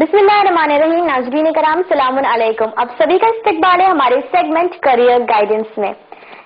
बिस्मिल्लाहिर्रहमानिर्रहीम। नाज़रीन कराम, सलामुन अलैकुम। अब सभी का इस्तकबाल है हमारे सेगमेंट करियर गाइडेंस में।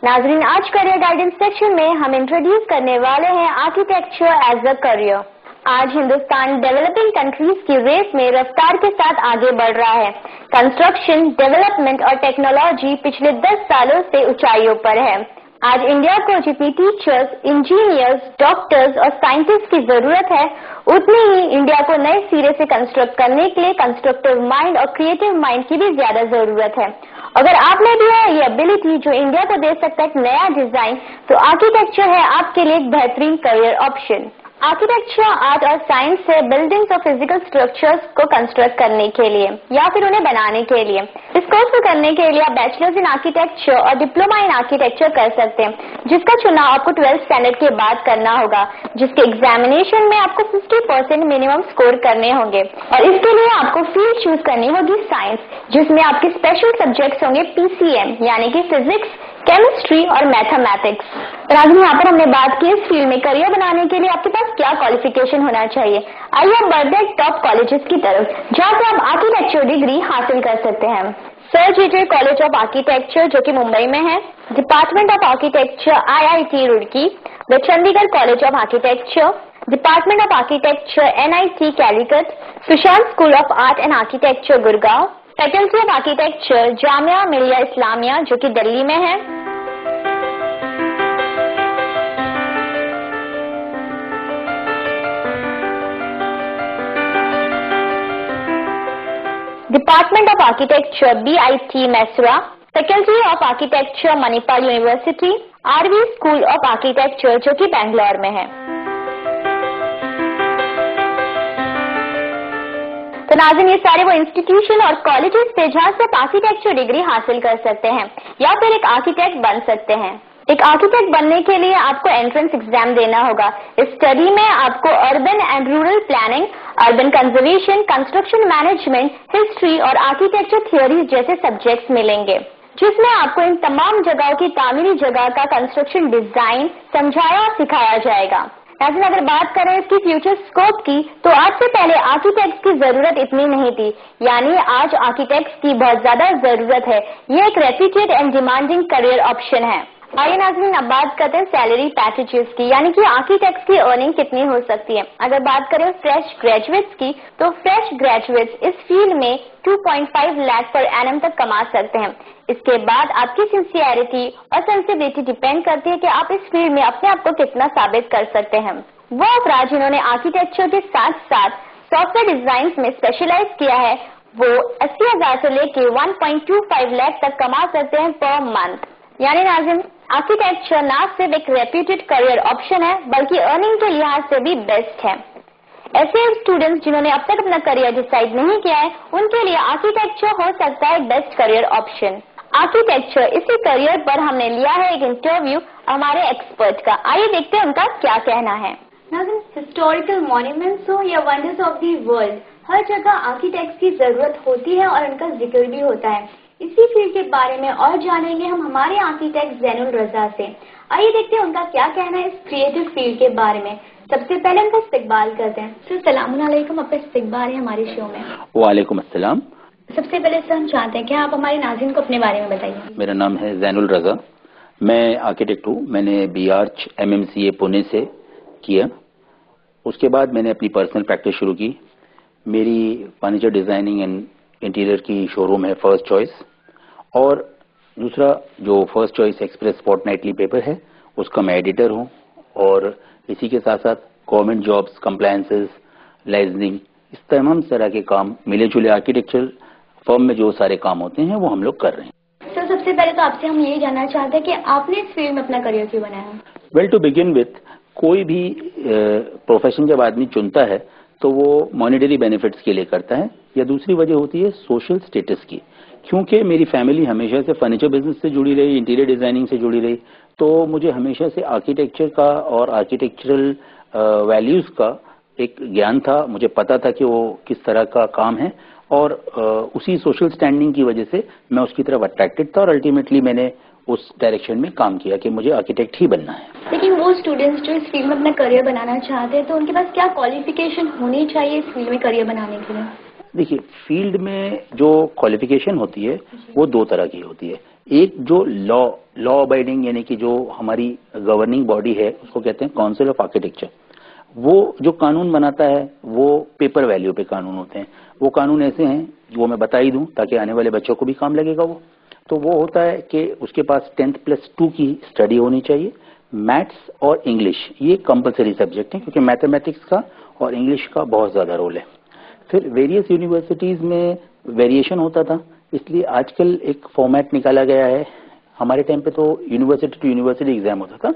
नाज़रीन, आज करियर गाइडेंस सेक्शन में हम इंट्रोड्यूस करने वाले हैं आर्किटेक्चर एज अ करियर। आज हिंदुस्तान डेवलपिंग कंट्रीज की रेस में रफ्तार के साथ आगे बढ़ रहा है। कंस्ट्रक्शन, डेवलपमेंट और टेक्नोलॉजी पिछले 10 सालों से ऊंचाइयों पर है। आज इंडिया को जितनी टीचर्स, इंजीनियर्स, डॉक्टर्स और साइंटिस्ट की जरूरत है, उतनी ही इंडिया को नए सिरे से कंस्ट्रक्ट करने के लिए कंस्ट्रक्टिव माइंड और क्रिएटिव माइंड की भी ज्यादा जरूरत है। अगर आप में भी है ये एबिलिटी जो इंडिया को दे सकता है एक नया डिजाइन, तो आर्किटेक्चर है आपके लिए एक बेहतरीन करियर ऑप्शन। आर्किटेक्चर आर्ट और साइंस है बिल्डिंग्स और फिजिकल स्ट्रक्चर्स को कंस्ट्रक्ट करने के लिए या फिर उन्हें बनाने के लिए। इस कोर्स को करने के लिए आप बैचलर्स इन आर्किटेक्चर और डिप्लोमा इन आर्किटेक्चर कर सकते हैं, जिसका चुनाव आपको 12th स्टैंडर्ड के बाद करना होगा, जिसके एग्जामिनेशन में आपको 50% मिनिमम स्कोर करने होंगे। और इसके लिए आपको फील्ड चूज करनी होगी साइंस, जिसमें आपके स्पेशल सब्जेक्ट्स होंगे PCM यानी कि फिजिक्स, केमिस्ट्री और मैथमेटिक्स। तो आज यहाँ पर हमने बात की इस फील्ड में करियर बनाने के लिए आपके पास क्या क्वालिफिकेशन होना चाहिए। आइए आप बढ़ते हैं टॉप कॉलेजेस की तरफ, जहाँ से आप आर्किटेक्चर डिग्री हासिल कर सकते हैं। सर जीजे कॉलेज ऑफ आर्किटेक्चर जो कि मुंबई में है, department of architecture IIT Roorkee, the Chandigarh college of architecture, department of architecture NIT Calicut, Sushant school of art and architecture Gurgaon, faculty of architecture Jamia Millia Islamia जो कि दिल्ली में है, department of architecture BIT Mysuru, faculty of architecture Manipal university, RV school of architecture जो कि बैंगलोर में है। तो नाज़रीन, ये सारे वो इंस्टीट्यूशन और कॉलेजेस थे जहाँ से आप आर्किटेक्चर डिग्री हासिल कर सकते हैं या फिर एक आर्किटेक्ट बन सकते हैं। एक आर्किटेक्ट बनने के लिए आपको एंट्रेंस एग्जाम देना होगा। इस स्टडी में आपको urban and rural planning, urban conservation, construction management, history और आर्किटेक्चर थियोरीज जैसे सब्जेक्ट्स मिलेंगे, जिसमें आपको इन तमाम जगहों की तामीरी जगह का कंस्ट्रक्शन डिजाइन समझाया और सिखाया जाएगा। लेकिन अगर बात करें इसकी फ्यूचर स्कोप की, तो आज से पहले आर्किटेक्ट्स की जरूरत इतनी नहीं थी, यानी आज आर्किटेक्ट्स की बहुत ज्यादा जरूरत है। ये एक reputed and demanding career option है। आइए नाज़रीन, अब बात करते हैं सैलरी पैकेजेस की, यानी कि आर्किटेक्ट्स की अर्निंग कितनी हो सकती है। अगर बात करें फ्रेश ग्रेजुएट्स की, तो फ्रेश ग्रेजुएट्स इस फील्ड में 2.5 लाख पर एनम तक कमा सकते हैं। इसके बाद आपकी सिंसियरिटी और सेंसिबिलिटी डिपेंड करती है कि आप इस फील्ड में अपने आप को कितना साबित कर सकते हैं। वो अफराद जिन्होंने आर्किटेक्चर के साथ साथ सॉफ्टवेयर डिजाइन में स्पेशलाइज किया है, वो 80,000 से लेके 1.25 लाख तक कमा सकते हैं पर मंथ। यानी नाज़रीन, आर्किटेक्चर ना सिर्फ एक रेप्यूटेड करियर ऑप्शन है, बल्कि अर्निंग के लिहाज से भी बेस्ट है। ऐसे स्टूडेंट्स जिन्होंने अब तक अपना करियर डिसाइड नहीं किया है, उनके लिए आर्किटेक्चर हो सकता है बेस्ट करियर ऑप्शन। आर्किटेक्चर, इसी करियर पर हमने लिया है एक इंटरव्यू हमारे एक्सपर्ट का। आइए देखते हैं उनका क्या कहना है। हिस्टोरिकल मॉन्यूमेंट्स हो या वंडर्स ऑफ दी वर्ल्ड, हर जगह आर्किटेक्ट्स की जरूरत होती है और उनका जिक्र भी होता है। इसी फील्ड के बारे में और जानेंगे हम हमारे आर्किटेक्ट जैनुल रजा से। आइए देखते हैं उनका क्या कहना है इस क्रिएटिव फील्ड के बारे में। सबसे पहले उनका इस्तकबाल करते हैं। सर सलामुन अलैकुम, आपका इस्तकबाल है हमारे शो में। वालेकुम अस्सलाम। सबसे पहले सर हम चाहते हैं कि आप हमारे नाज़रीन को अपने बारे में बताइए। मेरा नाम है जैनुल रजा, मैं आर्किटेक्ट हूँ। मैंने BArch MMCA पुणे से किया। उसके बाद मैंने अपनी पर्सनल प्रैक्टिस शुरू की। मेरी फर्नीचर डिजाइनिंग एंड इंटीरियर की शोरूम है फर्स्ट चॉइस, और दूसरा जो first choice express fortnightly paper है उसका मैं एडिटर हूँ। और इसी के साथ साथ गवर्नमेंट जॉब्स, कंप्लायंसेस, लाइसेंसिंग, इस तमाम तरह के काम मिले जुले आर्किटेक्चर फर्म में जो सारे काम होते हैं वो हम लोग कर रहे हैं। सर सबसे पहले तो आपसे हम यही जानना चाहते हैं कि आपने इस फील्ड में अपना करियर क्यों बनाया। वेल, टू बिगिन विथ, कोई भी प्रोफेशन जब आदमी चुनता है तो वो मॉनेटरी बेनिफिट्स के लिए करता है, या दूसरी वजह होती है सोशल स्टेटस की। क्योंकि मेरी फैमिली हमेशा से फर्नीचर बिजनेस से जुड़ी रही, इंटीरियर डिजाइनिंग से जुड़ी रही, तो मुझे हमेशा से आर्किटेक्चर का और आर्किटेक्चरल वैल्यूज का एक ज्ञान था। मुझे पता था कि वो किस तरह का काम है, और उसी सोशल स्टैंडिंग की वजह से मैं उसकी तरफ अट्रैक्टेड था, और अल्टीमेटली मैंने उस डायरेक्शन में काम किया कि मुझे आर्किटेक्ट ही बनना है। लेकिन वो स्टूडेंट्स जो इस फील्ड में अपना करियर बनाना चाहते हैं, तो उनके पास क्या क्वालिफिकेशन होनी चाहिए इस फील्ड में करियर बनाने के लिए। देखिए, फील्ड में जो क्वालिफिकेशन होती है वो दो तरह की होती है। एक जो लॉ अबाइडिंग यानी कि जो हमारी गवर्निंग बॉडी है उसको कहते हैं काउंसिल ऑफ आर्किटेक्चर। वो जो कानून बनाता है वो पेपर वैल्यू पे कानून होते हैं। वो कानून ऐसे हैं, वो मैं बता ही दूं ताकि आने वाले बच्चों को भी काम लगेगा। वो होता है कि उसके पास 10th+2 की स्टडी होनी चाहिए। मैथ्स और इंग्लिश ये कंपलसरी सब्जेक्ट है, क्योंकि मैथमेटिक्स का और इंग्लिश का बहुत ज्यादा रोल है। फिर वेरियस यूनिवर्सिटीज में वेरिएशन होता था, इसलिए आजकल एक फॉर्मेट निकाला गया है। हमारे टाइम पे तो यूनिवर्सिटी टू यूनिवर्सिटी एग्जाम होता था,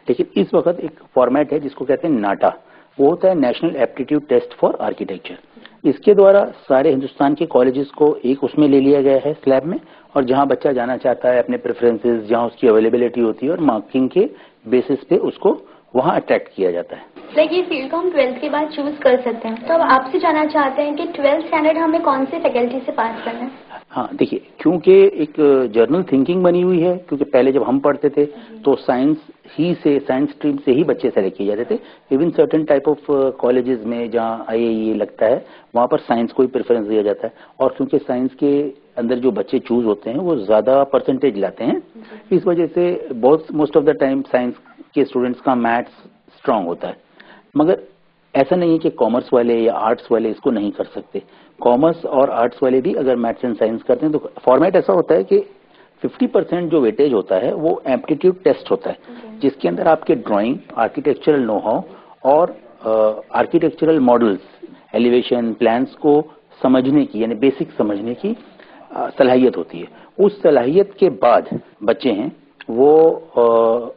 लेकिन इस वक्त एक फॉर्मेट है जिसको कहते हैं नाटा। वो होता है national aptitude test for architecture. इसके द्वारा सारे हिंदुस्तान के कॉलेजेस को एक उसमें ले लिया गया है स्लैब में, और जहां बच्चा जाना चाहता है अपने प्रेफरेंसेस, जहां उसकी अवेलेबिलिटी होती है और मार्किंग के बेसिस पे उसको वहां अट्रैक्ट किया जाता है। ये फील्ड को हम 12th के बाद चूज कर सकते हैं। तो अब आपसे जानना चाहते हैं कि 12th स्टैंडर्ड हमें कौन सी फैकल्टी से पास करना है? हाँ, देखिए, क्योंकि एक जर्नल थिंकिंग बनी हुई है, क्योंकि पहले जब हम पढ़ते थे तो साइंस स्ट्रीम से ही बच्चे सेलेक्ट किए जाते थे। Even certain type of colleges में जहाँ IAE लगता है वहां पर साइंस को ही प्रेफरेंस दिया जाता है। और क्योंकि साइंस के अंदर जो बच्चे चूज होते हैं वो ज्यादा परसेंटेज लाते हैं, इस वजह से most of the time science के स्टूडेंट्स का मैथ्स स्ट्रांग होता है। मगर ऐसा नहीं है कि कॉमर्स वाले या आर्ट्स वाले इसको नहीं कर सकते। कॉमर्स और आर्ट्स वाले भी अगर मैथ्स एंड साइंस करते हैं तो फॉर्मेट ऐसा होता है कि 50% जो वेटेज होता है वो एप्टीट्यूड टेस्ट होता है, जिसके अंदर आपके ड्राइंग, आर्किटेक्चरल नो हाउ और आर्किटेक्चरल मॉडल्स, एलिवेशन प्लान्स को समझने की यानी बेसिक समझने की सलाहियत होती है। उस सलाहियत के बाद बच्चे हैं वो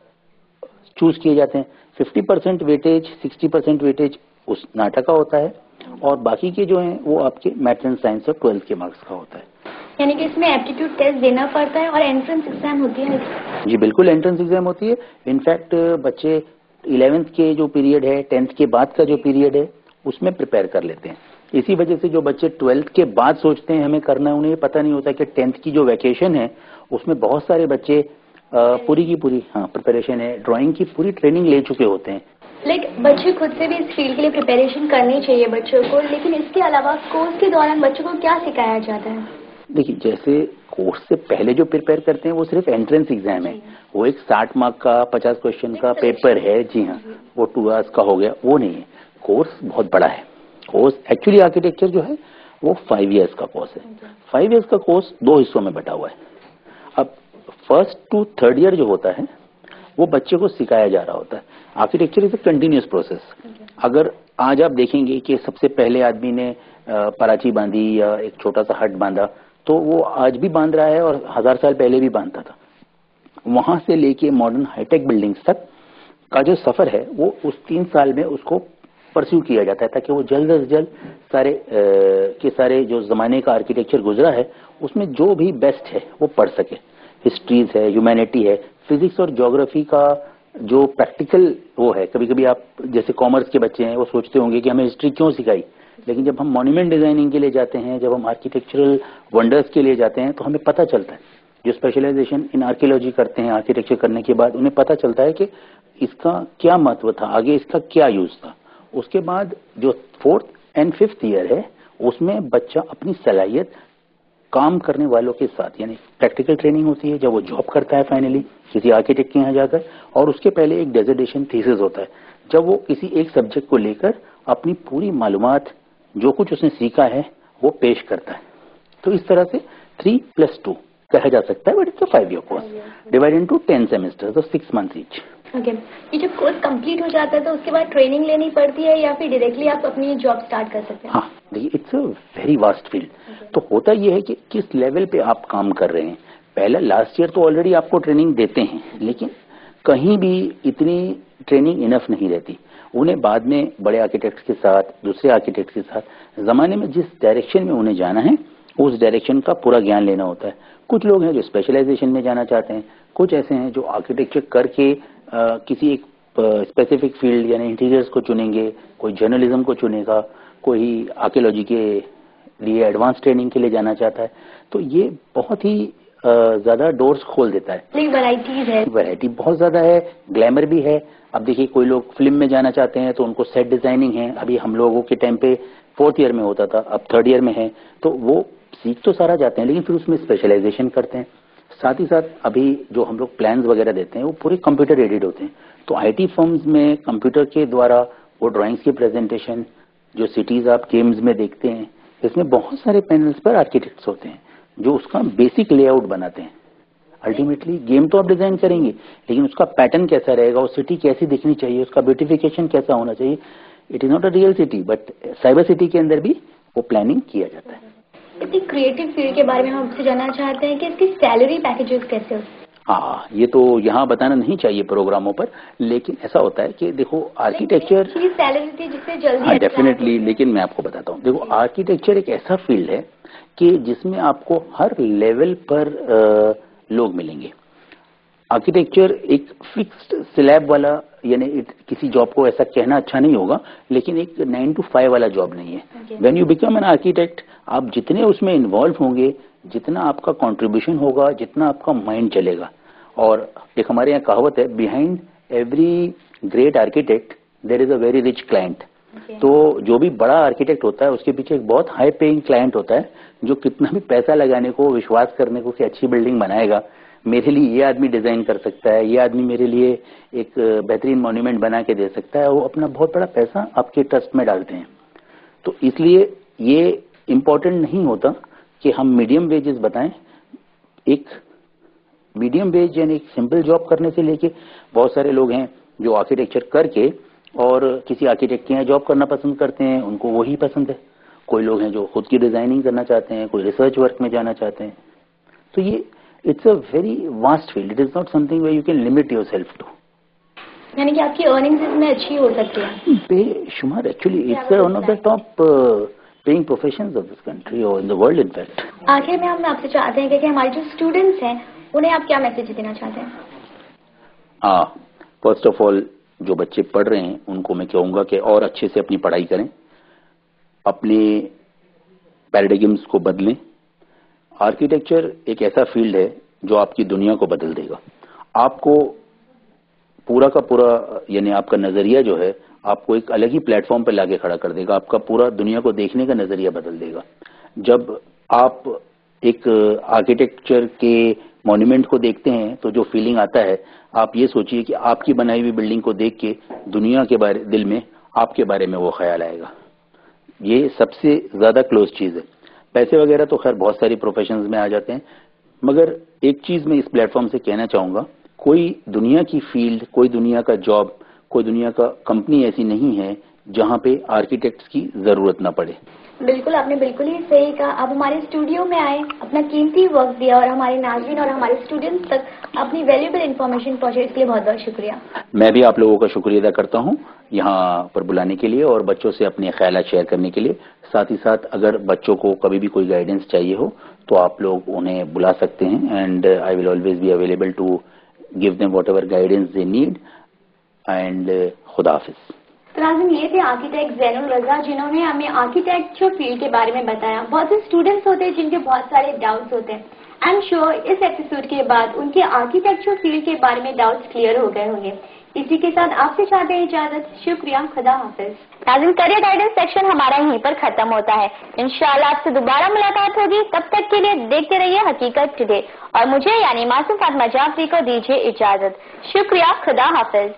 चूज किए जाते हैं। 50% वेटेज, 60% वेटेज उस नाटक का होता है, और बाकी के जो हैं वो आपके मैथ्स एंड साइंस और 12th के मार्क्स का होता है। यानी कि इसमें एप्टीट्यूड टेस्ट देना पड़ता है और एंट्रेंस एग्जाम होती है? जी बिल्कुल, एंट्रेंस एग्जाम होती है। इनफैक्ट बच्चे 11th के जो पीरियड है, 10th के बाद का जो पीरियड है उसमें प्रिपेयर कर लेते हैं। इसी वजह से जो बच्चे 12th के बाद सोचते हैं हमें करना है, उन्हें पता नहीं होता कि 10th की जो वैकेशन है उसमें बहुत सारे बच्चे पूरी की पूरी प्रिपरेशन है, ड्राइंग की पूरी ट्रेनिंग ले चुके होते हैं। बच्चे खुद से भी इस फील्ड के लिए प्रिपरेशन करनी चाहिए बच्चों को, लेकिन इसके अलावा कोर्स के दौरान बच्चों को क्या सिखाया जाता है? देखिए, जैसे कोर्स से पहले जो प्रिपेयर करते हैं वो सिर्फ एंट्रेंस एग्जाम है, वो एक 60 मार्क का 50 क्वेश्चन का पेपर है। जी हाँ, वो 2 आवर्स का हो गया, वो नहीं है। कोर्स बहुत बड़ा है। कोर्स एक्चुअली आर्किटेक्चर जो है वो 5 इयर्स का कोर्स है। 5 इयर्स का कोर्स 2 हिस्सों में बटा हुआ है। अब 1st to 3rd ईयर जो होता है वो बच्चे को सिखाया जा रहा होता है। Architecture is a continuous process. अगर आज आप देखेंगे कि सबसे पहले आदमी ने पराची बांधी या एक छोटा सा हट बांधा, तो वो आज भी बांध रहा है और 1000 साल पहले भी बांधता था। वहां से लेके मॉडर्न हाईटेक बिल्डिंग्स तक का जो सफर है वो उस 3 साल में उसको परस्यू किया जाता है, ताकि वो जल्द से जल्द सारे जो जमाने का आर्किटेक्चर गुजरा है उसमें जो भी बेस्ट है वो पढ़ सके। हिस्ट्रीज है, ह्यूमैनिटी है, फिजिक्स और ज्योग्राफी का जो प्रैक्टिकल वो है। कभी कभी आप जैसे कॉमर्स के बच्चे हैं वो सोचते होंगे कि हमें हिस्ट्री क्यों सिखाई, लेकिन जब हम मॉन्यूमेंट डिजाइनिंग के लिए जाते हैं, जब हम आर्किटेक्चरल वंडर्स के लिए जाते हैं, तो हमें पता चलता है। जो स्पेशलाइजेशन इन आर्कियोलॉजी करते हैं आर्किटेक्चर करने के बाद, उन्हें पता चलता है कि इसका क्या महत्व था, आगे इसका क्या यूज था। उसके बाद जो 4th and 5th ईयर है उसमें बच्चा अपनी सलाहियत काम करने वालों के साथ यानी प्रैक्टिकल ट्रेनिंग होती है, जब वो जॉब करता है फाइनली किसी आर्किटेक्ट के यहाँ जाकर, और उसके पहले एक डिसर्टेशन थीसिस होता है, जब वो किसी एक सब्जेक्ट को लेकर अपनी पूरी मालूमात जो कुछ उसने सीखा है वो पेश करता है। तो इस तरह से 3+2 कहा जा सकता है, but it's a 5 year course divided into 10 semesters, तो 6 मंथ्स ईच। ओके, ये जब कोर्स कंप्लीट हो जाता है तो उसके बाद ट्रेनिंग लेनी पड़ती है या फिर डायरेक्टली आप अपनी जॉब स्टार्ट कर सकते हैं? हाँ, देखिए, it's a very vast field. तो होता ये है कि किस लेवल पे आप काम कर रहे हैं। पहला लास्ट ईयर तो ऑलरेडी आपको ट्रेनिंग देते हैं, लेकिन कहीं भी इतनी ट्रेनिंग इनफ नहीं रहती। उन्हें बाद में बड़े आर्किटेक्ट्स के साथ, दूसरे आर्किटेक्ट्स के साथ जमाने में जिस डायरेक्शन में उन्हें जाना है उस डायरेक्शन का पूरा ज्ञान लेना होता है। कुछ लोग हैं जो स्पेशलाइजेशन में जाना चाहते हैं, कुछ ऐसे हैं जो आर्किटेक्चर करके किसी एक स्पेसिफिक फील्ड यानी इंटीरियर्स को चुनेंगे, कोई जर्नलिज्म को चुनेगा, कोई आर्कियोलॉजी के लिए एडवांस ट्रेनिंग के लिए जाना चाहता है। तो ये बहुत ही ज्यादा डोर्स खोल देता है। वैरायटीज है, वैरायटी बहुत ज्यादा है, ग्लैमर भी है। अब देखिए कोई लोग फिल्म में जाना चाहते हैं तो उनको सेट डिजाइनिंग है, अभी हम लोगों के टाइम पे 4th ईयर में होता था, अब 3rd ईयर में है, तो वो सीख तो सारा जाते हैं लेकिन फिर उसमें स्पेशलाइजेशन करते हैं। साथ ही साथ अभी जो हम लोग प्लान्स वगैरह देते हैं वो पूरे कंप्यूटर एडेड होते हैं, तो आईटी फर्म्स में कंप्यूटर के द्वारा वो ड्राइंग्स की प्रेजेंटेशन, जो सिटीज आप गेम्स में देखते हैं, इसमें बहुत सारे पैनल्स पर आर्किटेक्ट्स होते हैं जो उसका बेसिक लेआउट बनाते हैं। अल्टीमेटली गेम तो आप डिजाइन करेंगे लेकिन उसका पैटर्न कैसा रहेगा, वो सिटी कैसी दिखनी चाहिए, उसका ब्यूटिफिकेशन कैसा होना चाहिए। It is not a real city but cyber city के अंदर भी वो प्लानिंग किया जाता है। इतनी क्रिएटिव फील्ड के बारे में हम आपसे जानना चाहते हैं कि इसकी सैलरी पैकेजेस कैसे होते हैं? हाँ, ये तो यहाँ बताना नहीं चाहिए प्रोग्रामों पर, लेकिन ऐसा होता है कि देखो आर्किटेक्चर सैलरी थी जिससे जल्दी, हाँ डेफिनेटली, लेकिन मैं आपको बताता हूँ, देखो आर्किटेक्चर एक ऐसा फील्ड है कि जिसमें आपको हर लेवल पर लोग मिलेंगे। आर्किटेक्चर एक फिक्स्ड स्लैब वाला, यानी किसी जॉब को ऐसा कहना अच्छा नहीं होगा, लेकिन एक 9 to 5 वाला जॉब नहीं है। When you become an architect, आप जितने उसमें इन्वॉल्व होंगे, जितना आपका कंट्रीब्यूशन होगा, जितना आपका माइंड चलेगा। और एक हमारे यहाँ कहावत है, behind every great architect there is a very rich client. तो जो भी बड़ा आर्किटेक्ट होता है उसके पीछे एक बहुत हाई पेइंग क्लाइंट होता है जो कितना भी पैसा लगाने को, विश्वास करने को कि अच्छी बिल्डिंग बनाएगा, मेरे लिए ये आदमी डिजाइन कर सकता है, ये आदमी मेरे लिए एक बेहतरीन मॉन्यूमेंट बना के दे सकता है, वो अपना बहुत बड़ा पैसा आपके ट्रस्ट में डालते हैं। तो इसलिए ये इम्पोर्टेंट नहीं होता कि हम मीडियम वेजेस बताएं। एक मीडियम वेज यानी एक सिंपल जॉब करने से लेके बहुत सारे लोग हैं जो आर्किटेक्चर करके और किसी आर्किटेक्ट के यहाँ जॉब करना पसंद करते हैं, उनको वही पसंद है। कोई लोग हैं जो खुद की डिजाइनिंग करना चाहते हैं, कोई रिसर्च वर्क में जाना चाहते हैं। तो ये it's a very vast field, it is not something where you can limit yourself to. यानी कि आपकी अर्निंग्स इसमें अच्छी हो सकती है बेशुमार। Actually it's one of the top paying professions of this country और in the world in fact. आखिर में हम आपसे चाहते हैं कि हमारे जो स्टूडेंट्स हैं उन्हें आप क्या मैसेज देना चाहते हैं? फर्स्ट ऑफ ऑल जो बच्चे पढ़ रहे हैं उनको मैं कहूंगा कि और अच्छे से अपनी पढ़ाई करें, अपने पैराडिग्म्स को बदलें। आर्किटेक्चर एक ऐसा फील्ड है जो आपकी दुनिया को बदल देगा। आपको पूरा का पूरा, यानी आपका नजरिया जो है आपको एक अलग ही प्लेटफॉर्म पर लाके खड़ा कर देगा, आपका पूरा दुनिया को देखने का नजरिया बदल देगा। जब आप एक आर्किटेक्चर के मॉन्यूमेंट को देखते हैं तो जो फीलिंग आता है, आप ये सोचिए कि आपकी बनाई हुई बिल्डिंग को देख के दुनिया के बारे, दिल में आपके बारे में वो ख्याल आएगा। ये सबसे ज्यादा क्लोज चीज है। पैसे वगैरह तो खैर बहुत सारी प्रोफेशंस में आ जाते हैं, मगर एक चीज मैं इस प्लेटफॉर्म से कहना चाहूंगा, कोई दुनिया की फील्ड, कोई दुनिया का जॉब, कोई दुनिया का कंपनी ऐसी नहीं है जहां पे आर्किटेक्ट्स की जरूरत ना पड़े। बिल्कुल, आपने बिल्कुल ही सही कहा। आप हमारे स्टूडियो में आए, अपना कीमती वक्त दिया और हमारे नाज़रीन और हमारे स्टूडेंट्स तक अपनी वैल्यूएबल इन्फॉर्मेशन पहुंचे, इसके लिए बहुत बहुत शुक्रिया। मैं भी आप लोगों का शुक्रिया अदा करता हूं यहाँ पर बुलाने के लिए और बच्चों से अपने ख्यालात शेयर करने के लिए। साथ ही साथ अगर बच्चों को कभी भी कोई गाइडेंस चाहिए हो तो आप लोग उन्हें बुला सकते हैं, and I will always be available to give them whatever guidance they need. And खुदा हाफिज। तो नाज़रीन, ये थे आर्किटेक्ट ज़ैनुल रज़ा जिन्होंने हमें आर्किटेक्चर फील्ड के बारे में बताया। बहुत से स्टूडेंट्स होते हैं जिनके बहुत सारे डाउट्स होते हैं। आई एम श्योर इस एपिसोड के बाद उनके आर्किटेक्चर फील्ड के बारे में डाउट्स क्लियर हो गए होंगे। इसी के साथ आपसे चाहते हैं इजाजत। शुक्रिया, खुदा हाफिज। नाज़रीन, करियर गाइडेंस सेक्शन हमारा यहीं पर खत्म होता है। इंशाल्लाह आपसे दोबारा मुलाकात होगी। तब तक के लिए देखते रहिए हकीकत टुडे और मुझे यानी मासूम फातिमा जाफरी को दीजिए इजाजत। शुक्रिया, खुदा हाफिज।